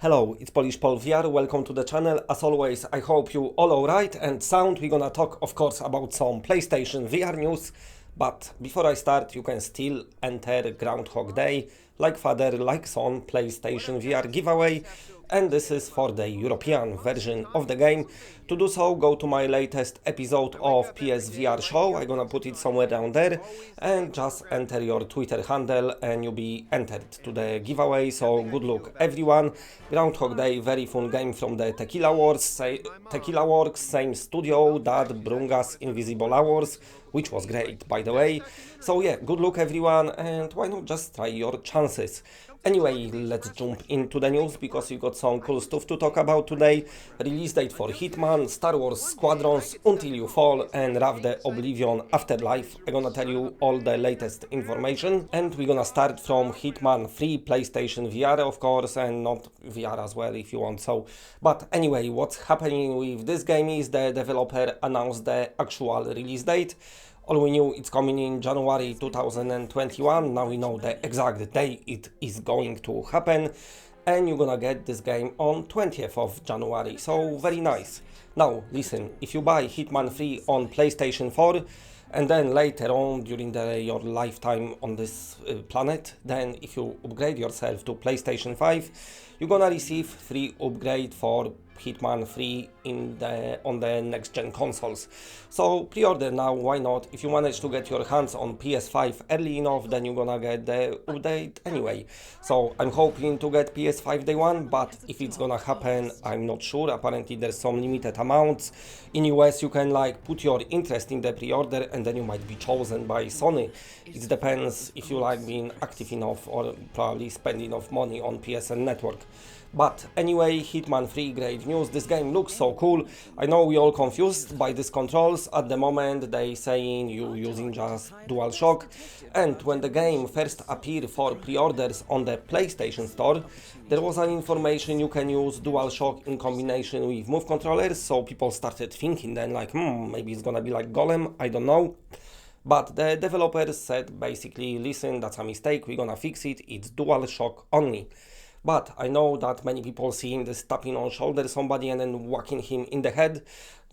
Hello, it's Polish Pol VR, welcome to the channel. As always, I hope you all alright, and sound, we're gonna talk of course about some PlayStation VR news, but before I start, you can still enter Groundhog Day, like father, like son, PlayStation VR giveaway, and this is for the European version of the game. To do so, go to my latest episode of PSVR show, I'm gonna put it somewhere down there, and just enter your Twitter handle and you'll be entered to the giveaway, so good luck everyone. Groundhog Day, very fun game from the Tequila Works, same studio that brought us Invisible Hours, which was great by the way. So yeah, good luck everyone, and why not just try your chances. Anyway, let's jump into the news because we got some cool stuff to talk about today. Release date for Hitman, Star Wars Squadrons, Until You Fall, and WRAITH the Oblivion Afterlife. I'm gonna tell you all the latest information, and we're gonna start from Hitman 3, PlayStation VR of course, and not VR as well if you want so. But anyway, what's happening with this game is the developer announced the actual release date. All we knew it's coming in January 2021, now we know the exact day it is going to happen, and you're gonna get this game on 20th of January, so very nice. Now listen, if you buy Hitman 3 on PlayStation 4, and then later on during your lifetime on this planet, then if you upgrade yourself to PlayStation 5, you're gonna receive free upgrade for Hitman 3 on the next gen consoles. So pre-order now, why not? If you manage to get your hands on PS5 early enough, then you're gonna get the update anyway. So I'm hoping to get PS5 day one, but if it's gonna happen, I'm not sure. Apparently there's some limited amounts. In US you can like put your interest in the pre-order and then you might be chosen by Sony. It depends if you like being active enough or probably spend enough money on PSN network. But anyway, Hitman 3, great news. This game looks so cool. I know we all confused by these controls. At the moment they saying you using just DualShock, and when the game first appeared for pre-orders on the PlayStation Store, there was an information you can use DualShock in combination with Move controllers, so people started thinking then like, maybe it's gonna be like Golem, I don't know. But the developers said basically, listen, that's a mistake, we're gonna fix it, it's DualShock only. But I know that many people seeing this tapping on shoulder somebody and then whacking him in the head.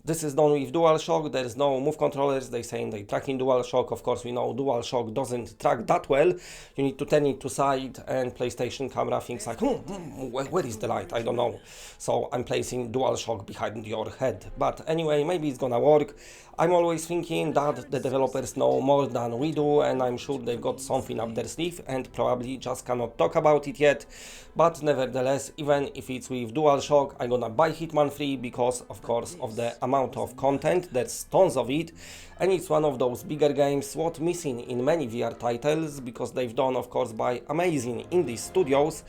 This is done with DualShock, there's no Move controllers, they saying they tracking DualShock. Of course we know DualShock doesn't track that well. You need to turn it to side and PlayStation camera thinks like, where is the light? I don't know. So I'm placing DualShock behind your head. But anyway, maybe it's gonna work. I'm always thinking that the developers know more than we do, and I'm sure they've got something up their sleeve and probably just cannot talk about it yet. But nevertheless, even if it's with DualShock, I'm gonna buy Hitman 3 because of course of the amount of content, there's tons of it, and it's one of those bigger games what missing in many VR titles because they've done of course by amazing indie studios,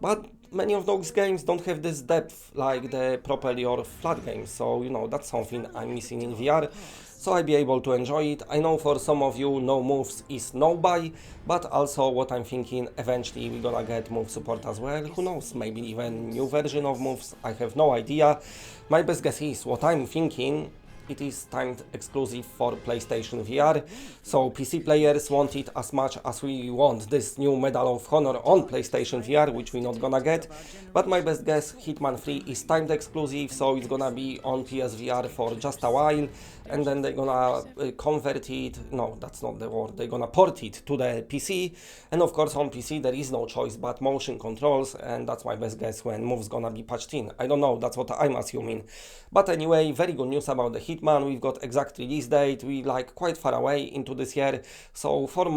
but many of those games don't have this depth like the properly or flat games, so you know that's something I'm missing in VR. So I'll be able to enjoy it. I know for some of you no moves is no buy, but also what I'm thinking, eventually we're gonna get move support as well. Who knows, maybe even new version of moves, I have no idea. My best guess is what I'm thinking, it is timed exclusive for PlayStation VR, so PC players want it as much as we want this new Medal of Honor on PlayStation VR, which we're not gonna get. But my best guess, Hitman 3 is timed exclusive, so it's gonna be on PSVR for just a while, and then they're gonna convert it, no, that's not the word, they're gonna port it to the PC, and of course on PC there is no choice but motion controls, and that's my best guess when moves gonna be patched in. I don't know, that's what I'm assuming. But anyway, very good news about the Hitman. We've got exact release date, we like quite far away into this year, so 4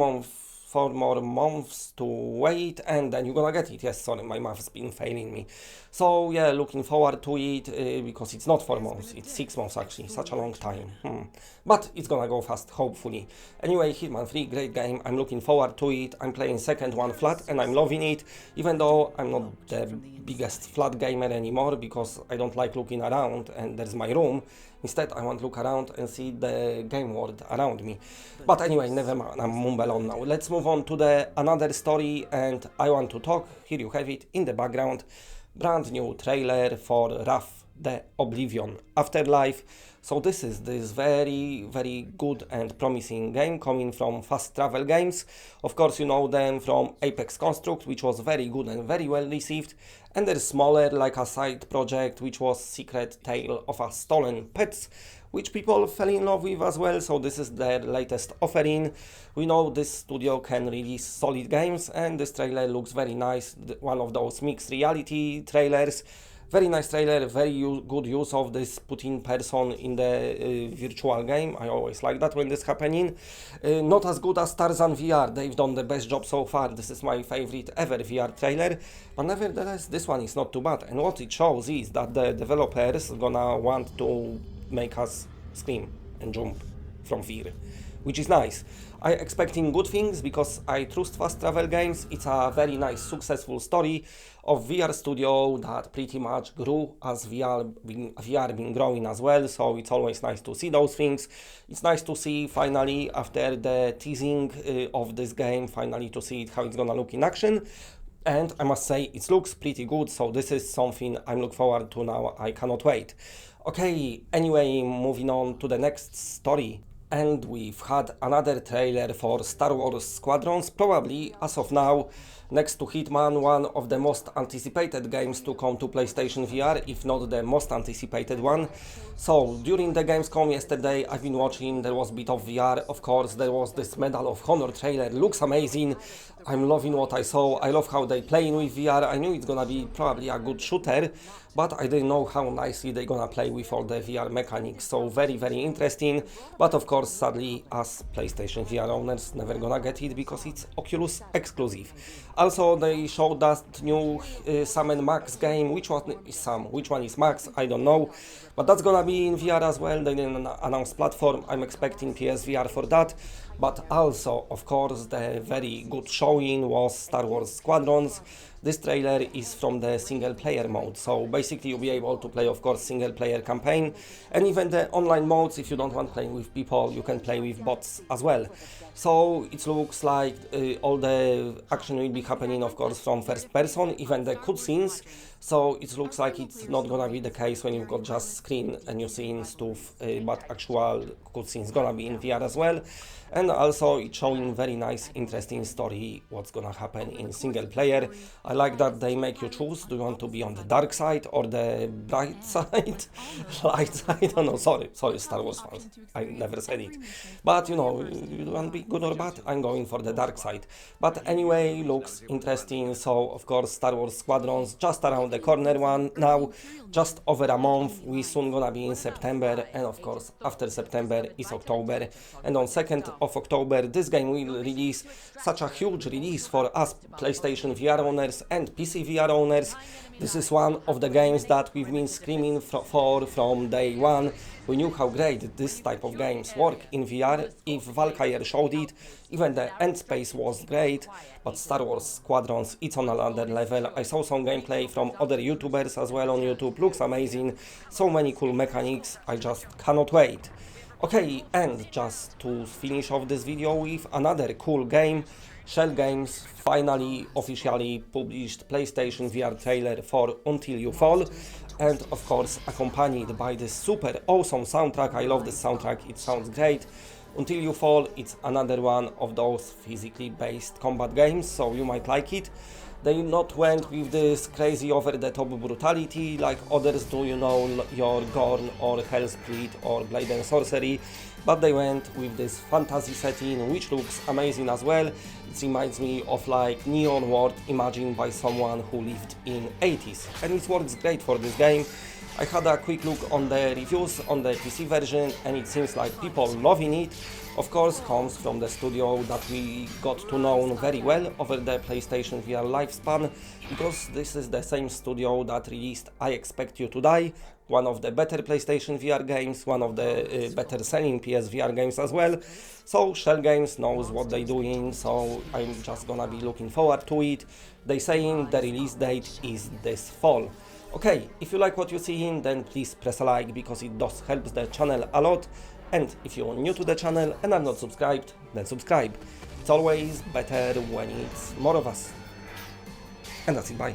more months to wait and then you're gonna get it. Yes, sorry, my math's been failing me. So yeah, looking forward to it because it's not 4 months, it's 6 months actually, such a long time. But it's gonna go fast, hopefully. Anyway, Hitman 3, great game, I'm looking forward to it. I'm playing second one flat and I'm loving it, even though I'm not the biggest flat gamer anymore because I don't like looking around and there's my room. Instead, I want to look around and see the game world around me. But anyway, never mind, I'm mumble on now. Let's move on to another story, and I want to talk, here you have it in the background, brand new trailer for WRAITH the Oblivion Afterlife. So this is this very good and promising game coming from Fast Travel Games. Of course you know them from Apex Construct, which was very good and very well received, and there's smaller like a side project which was Secret Tale of a Stolen Pets, which people fell in love with as well. So this is their latest offering. We know this studio can release solid games, and this trailer looks very nice, one of those mixed reality trailers. Very nice trailer, very good use of this putting person in the virtual game. I always like that when this happening. Not as good as Tarzan VR, they've done the best job so far. This is my favorite ever VR trailer, but nevertheless this one is not too bad. And what it shows is that the developers gonna want to make us scream and jump from fear, which is nice. I expecting good things because I trust Fast Travel Games. It's a very nice successful story of VR studio that pretty much grew as VR been growing as well, so it's always nice to see those things. It's nice to see finally, after the teasing of this game, finally to see how it's gonna look in action. And I must say it looks pretty good, so this is something I'm looking forward to now. I cannot wait. Okay, anyway, moving on to the next story. And we've had another trailer for Star Wars Squadrons, probably, as of now, next to Hitman, one of the most anticipated games to come to PlayStation VR, if not the most anticipated one. So, during the Gamescom yesterday, I've been watching, there was a bit of VR, of course, there was this Medal of Honor trailer, looks amazing. I'm loving what I saw, I love how they playing with VR. I knew it's gonna be probably a good shooter, but I didn't know how nicely they're gonna play with all the VR mechanics, so very interesting. But of course, sadly, as PlayStation VR owners, never gonna get it because it's Oculus exclusive. Also, they showed us new Sam and Max game. Which one is Sam, which one is Max, I don't know, but that's gonna be in VR as well. They didn't announce platform, I'm expecting PSVR for that. But also, of course, the very good showing was Star Wars Squadrons. This trailer is from the single player mode, so basically you'll be able to play, of course, single player campaign, and even the online modes. If you don't want playing with people, you can play with bots as well. So it looks like all the action will be happening, of course, from first person, even the cutscenes. So it looks like it's not gonna be the case when you've got just screen and you're seeing stuff, but actual cutscenes gonna be in VR as well. And also it's showing very nice, interesting story, what's gonna happen in single player. I like that they make you choose, do you want to be on the dark side or the bright side? Light side, I don't know, sorry Star Wars fans, I never said it. But you know, you want to be good or bad, I'm going for the dark side. But anyway, looks interesting. So of course Star Wars Squadrons just around the corner one now, just over a month. We soon gonna be in September, and of course after September is October, and on 2nd of October this game will release. Such a huge release for us PlayStation VR owners and PC VR owners. This is one of the games that we've been screaming for from day one. We knew how great this type of games work in VR. If Valkyrie showed it, even the end space was great, but Star Wars Squadrons, it's on another level. I saw some gameplay from other YouTubers as well on YouTube, looks amazing, so many cool mechanics, I just cannot wait. Okay, and just to finish off this video with another cool game, Shell Games finally officially published PlayStation VR trailer for Until You Fall, and of course accompanied by this super awesome soundtrack. I love this soundtrack, it sounds great. Until You Fall, it's another one of those physically based combat games, so you might like it. They not went with this crazy over-the-top brutality like others do, you know, your Gorn or Hellsplit or Blade and Sorcery, but they went with this fantasy setting, which looks amazing as well. It reminds me of like Neon World imagined by someone who lived in 80s, and it works great for this game. I had a quick look on the reviews on the PC version, and it seems like people loving it. Of course, comes from the studio that we got to know very well over the PlayStation VR lifespan, because this is the same studio that released I Expect You to Die, one of the better PlayStation VR games, one of the better selling PSVR games as well. So Shell Games knows what they're doing, so I'm just gonna be looking forward to it. They saying the release date is this fall. Okay, if you like what you're seeing, then please press a like, because it does help the channel a lot. And if you're new to the channel and are not subscribed, then subscribe. It's always better when it's more of us. And that's it, bye.